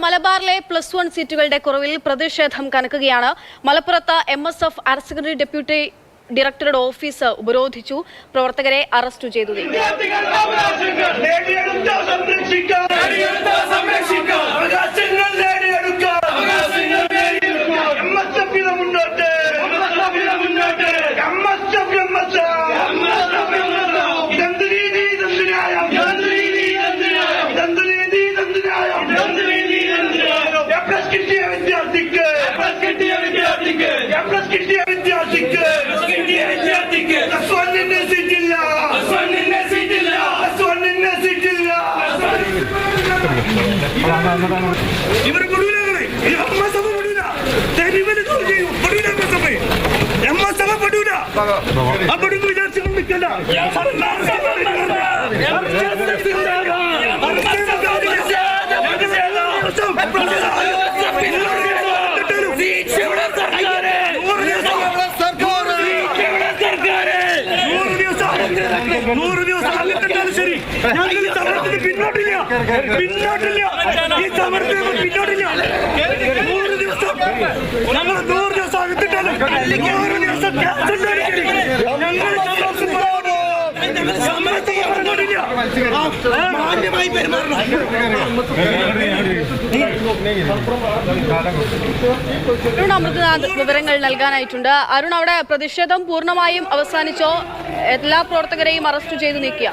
മലബാറിലെ +1 സീറ്റുകളുടെ കുറവിൽ പ്രതിഷേധം കനക്കുകയാണ്. മലപ്പുറത്ത് MSF ഹയർ സെക്കൻഡറി ഡെപ്യൂട്ടി ഡയറക്ടറുടെ ഓഫീസ് ഉപരോധിച്ചു. പ്രവർത്തകരെ അറസ്റ്റ് ചെയ്തു. അമൃതനാഥ് വിവരങ്ങൾ നൽകാനായിട്ടുണ്ട്. അരുൺ, അവിടെ പ്രതിഷേധം പൂർണ്ണമായും അവസാനിച്ചോ? എല്ലാ പ്രവർത്തകരെയും അറസ്റ്റ് ചെയ്തു നീക്കിയ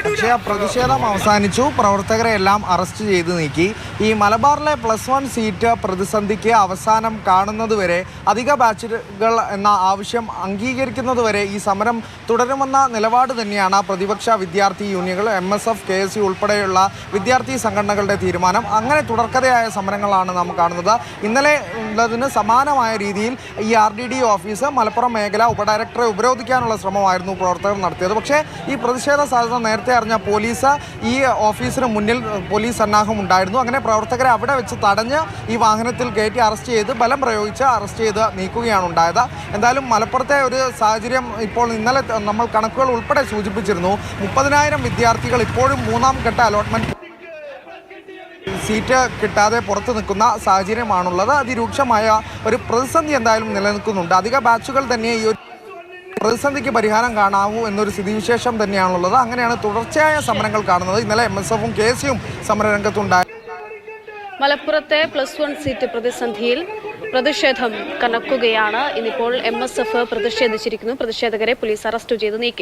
പക്ഷേ പ്രതിഷേധം അവസാനിച്ചു. പ്രവർത്തകരെ എല്ലാം അറസ്റ്റ് ചെയ്ത് നീക്കി. ഈ മലബാറിലെ +1 സീറ്റ് പ്രതിസന്ധിക്ക് അവസാനം കാണുന്നതുവരെ അധിക ബാച്ചുകൾ എന്ന ആവശ്യം അംഗീകരിക്കുന്നതുവരെ ഈ സമരം തുടരുമെന്ന നിലപാട് തന്നെയാണ് പ്രതിപക്ഷ വിദ്യാർത്ഥി യൂണിയനുകൾ, MSF, KSU ഉൾപ്പെടെയുള്ള വിദ്യാർത്ഥി സംഘടനകളുടെ തീരുമാനം. അങ്ങനെ തുടർക്കഥയായ സമരങ്ങളാണ് നാം കാണുന്നത്. ഇന്നലെ ഉള്ളതിന് സമാനമായ രീതിയിൽ ഈ RDD ഓഫീസ് മലപ്പുറം മേഖല ഉപഡയറക്ടറെ ഉപരോധിക്കാനുള്ള ശ്രമമായിരുന്നു പ്രവർത്തകർ നടത്തിയത്. പക്ഷേ ഈ പ്രതിഷേധ സാധ്യത നേരത്തെ അറിഞ്ഞ പോലീസ് ഈ ഓഫീസിന് മുന്നിൽ പോലീസ് സന്നാഹം ഉണ്ടായിരുന്നു. അങ്ങനെ പ്രവർത്തകരെ അവിടെ വെച്ച് തടഞ്ഞ് ഈ വാഹനത്തിൽ കയറ്റി അറസ്റ്റ് ചെയ്ത് ബലം പ്രയോഗിച്ച് അറസ്റ്റ് ചെയ്ത് നീക്കുകയാണ് ഉണ്ടായത്. എന്തായാലും മലപ്പുറത്തെ ഒരു സാഹചര്യം ഇപ്പോൾ ഇന്നലെ നമ്മൾ കണക്കുകൾ ഉൾപ്പെടെ സൂചിപ്പിച്ചിരുന്നു. 30,000 വിദ്യാർത്ഥികൾ ഇപ്പോഴും 3ാം ഘട്ട അലോട്ട്മെന്റ് സീറ്റ് കിട്ടാതെ പുറത്തു നിൽക്കുന്ന സാഹചര്യമാണുള്ളത്. അതിരൂക്ഷമായ ഒരു പ്രതിസന്ധി എന്തായാലും നിലനിൽക്കുന്നുണ്ട്. അധിക ബാച്ചുകൾ തന്നെ ഈ ഒരു പ്രതിസന്ധിക്ക് പരിഹാരം കാണാവൂ എന്നൊരു സ്ഥിതിവിശേഷം തന്നെയാണുള്ളത്. അങ്ങനെയാണ് തുടർച്ചയായ സമരങ്ങൾ കാണുന്നത്. ഇന്നലെ MSF-ഉം KSU-യും സമരരംഗത്തുണ്ടായി. മലപ്പുറത്തെ +1 സീറ്റ് പ്രതിസന്ധിയിൽ പ്രതിഷേധം കനക്കുകയാണ്. ഇന്നിപ്പോൾ MSF പ്രതിഷേധിച്ചിരിക്കുന്നു. പ്രതിഷേധകരെ പോലീസ് അറസ്റ്റ് ചെയ്ത് നീക്കി.